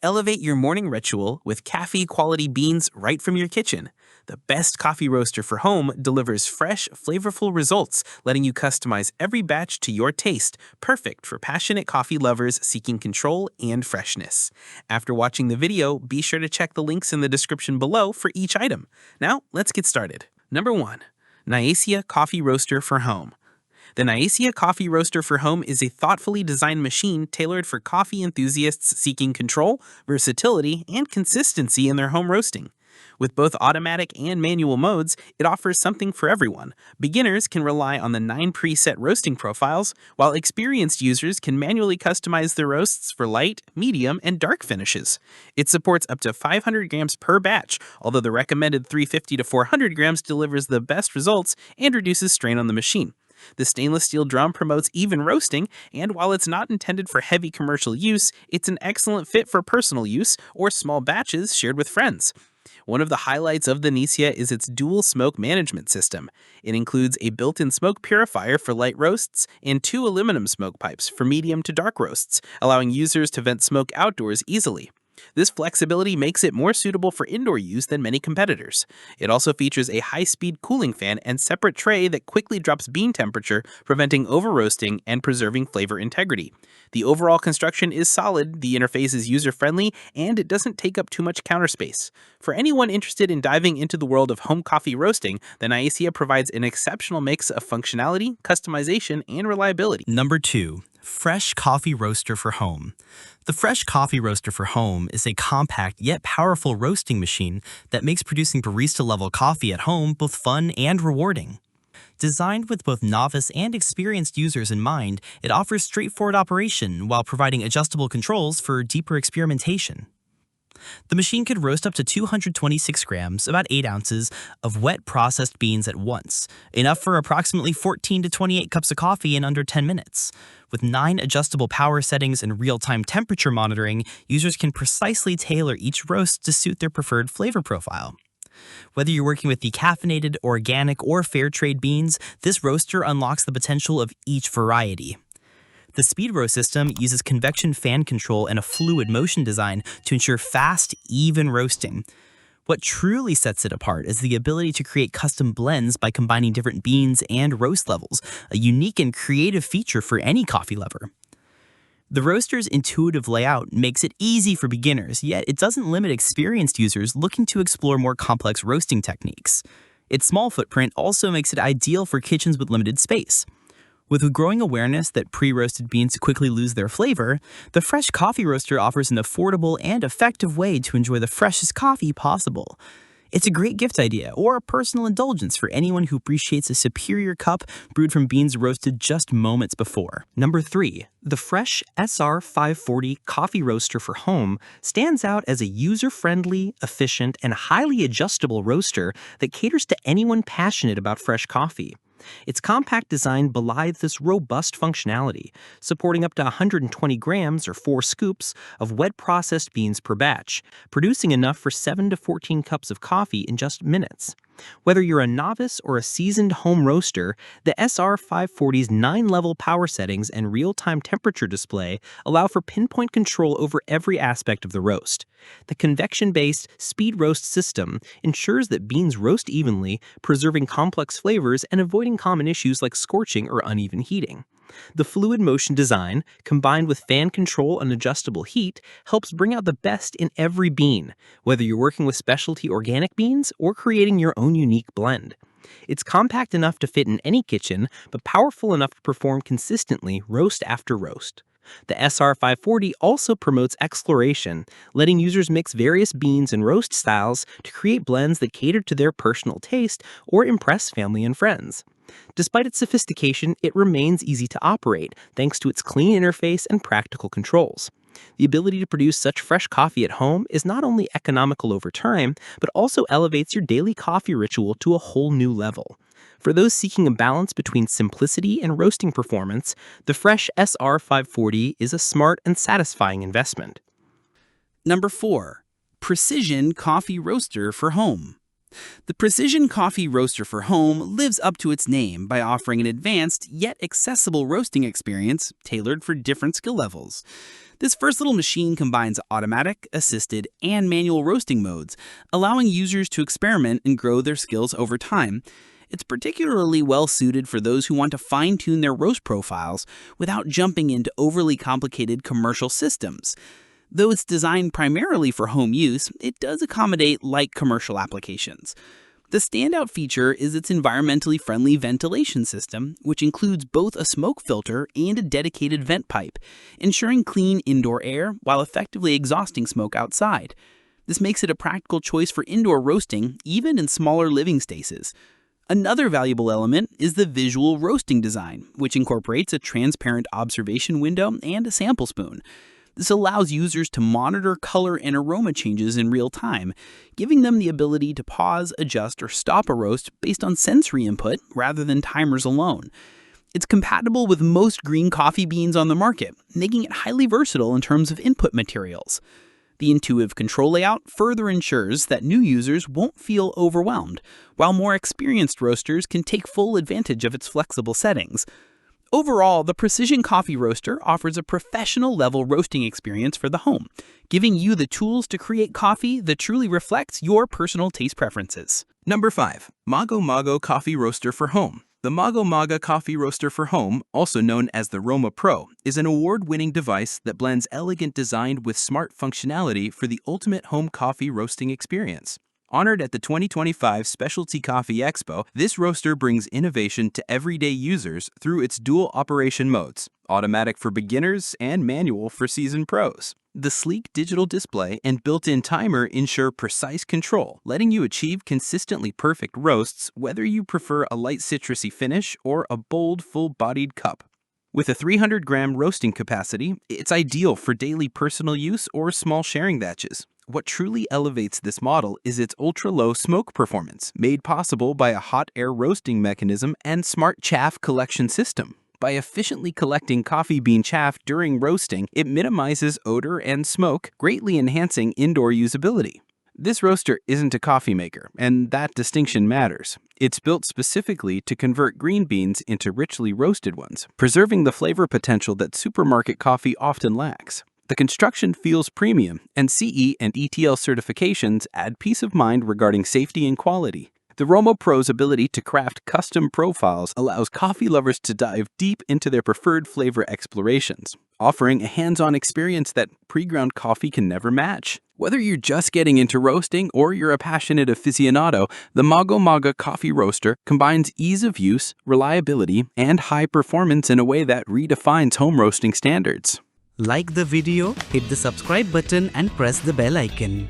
Elevate your morning ritual with cafe-quality beans right from your kitchen. The best coffee roaster for home delivers fresh, flavorful results, letting you customize every batch to your taste, perfect for passionate coffee lovers seeking control and freshness. After watching the video, be sure to check the links in the description below for each item. Now, let's get started. Number 1. NIASIA Coffee Roaster for Home. The NIASIA Coffee Roaster for Home is a thoughtfully designed machine tailored for coffee enthusiasts seeking control, versatility, and consistency in their home roasting. With both automatic and manual modes, it offers something for everyone. Beginners can rely on the 9 preset roasting profiles, while experienced users can manually customize their roasts for light, medium, and dark finishes. It supports up to 500 grams per batch, although the recommended 350 to 400 grams delivers the best results and reduces strain on the machine. The stainless steel drum promotes even roasting, and while it's not intended for heavy commercial use, it's an excellent fit for personal use or small batches shared with friends. One of the highlights of the NIASIA is its dual smoke management system. It includes a built-in smoke purifier for light roasts and 2 aluminum smoke pipes for medium to dark roasts, allowing users to vent smoke outdoors easily. This flexibility makes it more suitable for indoor use than many competitors. It also features a high-speed cooling fan and separate tray that quickly drops bean temperature, preventing over-roasting and preserving flavor integrity. The overall construction is solid, the interface is user-friendly, and it doesn't take up too much counter space. For anyone interested in diving into the world of home coffee roasting, the NIASIA provides an exceptional mix of functionality, customization, and reliability. Number 2. Fresh Coffee Roaster for Home. The Fresh Coffee Roaster for Home is a compact yet powerful roasting machine that makes producing barista-level coffee at home both fun and rewarding. Designed with both novice and experienced users in mind, it offers straightforward operation while providing adjustable controls for deeper experimentation. The machine could roast up to 226 grams, about 8 ounces, of wet processed beans at once, enough for approximately 14 to 28 cups of coffee in under 10 minutes. With 9 adjustable power settings and real-time temperature monitoring, users can precisely tailor each roast to suit their preferred flavor profile. Whether you're working with decaffeinated, organic, or fair trade beans, this roaster unlocks the potential of each variety. The speed roast system uses convection fan control and a fluid motion design to ensure fast, even roasting. What truly sets it apart is the ability to create custom blends by combining different beans and roast levels, a unique and creative feature for any coffee lover. The roaster's intuitive layout makes it easy for beginners, yet it doesn't limit experienced users looking to explore more complex roasting techniques. Its small footprint also makes it ideal for kitchens with limited space. With a growing awareness that pre-roasted beans quickly lose their flavor, the Fresh Coffee Roaster offers an affordable and effective way to enjoy the freshest coffee possible. It's a great gift idea or a personal indulgence for anyone who appreciates a superior cup brewed from beans roasted just moments before. Number 3. The Fresh SR540 Coffee Roaster for Home stands out as a user-friendly, efficient, and highly adjustable roaster that caters to anyone passionate about fresh coffee. Its compact design belies this robust functionality, supporting up to 120 grams or 4 scoops of wet processed beans per batch, producing enough for 7 to 14 cups of coffee in just minutes. Whether you're a novice or a seasoned home roaster, the SR540's 9-level power settings and real-time temperature display allow for pinpoint control over every aspect of the roast. The convection-based speed roast system ensures that beans roast evenly, preserving complex flavors and avoiding common issues like scorching or uneven heating. The fluid motion design, combined with fan control and adjustable heat, helps bring out the best in every bean, whether you're working with specialty organic beans or creating your own unique blend. It's compact enough to fit in any kitchen, but powerful enough to perform consistently roast after roast. The SR540 also promotes exploration, letting users mix various beans and roast styles to create blends that cater to their personal taste or impress family and friends. Despite its sophistication, it remains easy to operate thanks to its clean interface and practical controls. The ability to produce such fresh coffee at home is not only economical over time, but also elevates your daily coffee ritual to a whole new level. For those seeking a balance between simplicity and roasting performance, the Fresh SR540 is a smart and satisfying investment. Number 4. Precision Coffee Roaster for Home. The Precision Coffee Roaster for Home lives up to its name by offering an advanced yet accessible roasting experience tailored for different skill levels. This versatile machine combines automatic, assisted, and manual roasting modes, allowing users to experiment and grow their skills over time. It's particularly well suited for those who want to fine-tune their roast profiles without jumping into overly complicated commercial systems. Though it's designed primarily for home use, it does accommodate light commercial applications. The standout feature is its environmentally friendly ventilation system, which includes both a smoke filter and a dedicated vent pipe, ensuring clean indoor air while effectively exhausting smoke outside. This makes it a practical choice for indoor roasting, even in smaller living spaces. Another valuable element is the visual roasting design, which incorporates a transparent observation window and a sample spoon. This allows users to monitor color and aroma changes in real time, giving them the ability to pause, adjust, or stop a roast based on sensory input rather than timers alone. It's compatible with most green coffee beans on the market, making it highly versatile in terms of input materials. The intuitive control layout further ensures that new users won't feel overwhelmed, while more experienced roasters can take full advantage of its flexible settings. Overall, the Precision Coffee Roaster offers a professional-level roasting experience for the home, giving you the tools to create coffee that truly reflects your personal taste preferences. Number 5. MAGO Coffee Roaster for Home. The MAGA Coffee Roaster for Home, also known as the Roma Pro, is an award-winning device that blends elegant design with smart functionality for the ultimate home coffee roasting experience. Honored at the 2025 Specialty Coffee Expo, this roaster brings innovation to everyday users through its dual operation modes, automatic for beginners and manual for seasoned pros. The sleek digital display and built-in timer ensure precise control, letting you achieve consistently perfect roasts whether you prefer a light citrusy finish or a bold, full-bodied cup. With a 300-gram roasting capacity, it's ideal for daily personal use or small sharing batches. What truly elevates this model is its ultra-low smoke performance, made possible by a hot air roasting mechanism and smart chaff collection system. By efficiently collecting coffee bean chaff during roasting, it minimizes odor and smoke, greatly enhancing indoor usability. This roaster isn't a coffee maker, and that distinction matters. It's built specifically to convert green beans into richly roasted ones, preserving the flavor potential that supermarket coffee often lacks. The construction feels premium, and CE and ETL certifications add peace of mind regarding safety and quality. The Roma Pro's ability to craft custom profiles allows coffee lovers to dive deep into their preferred flavor explorations, offering a hands-on experience that pre-ground coffee can never match. Whether you're just getting into roasting or you're a passionate aficionado, the MAGA Coffee Roaster combines ease of use, reliability, and high performance in a way that redefines home roasting standards. Like the video, hit the subscribe button and press the bell icon.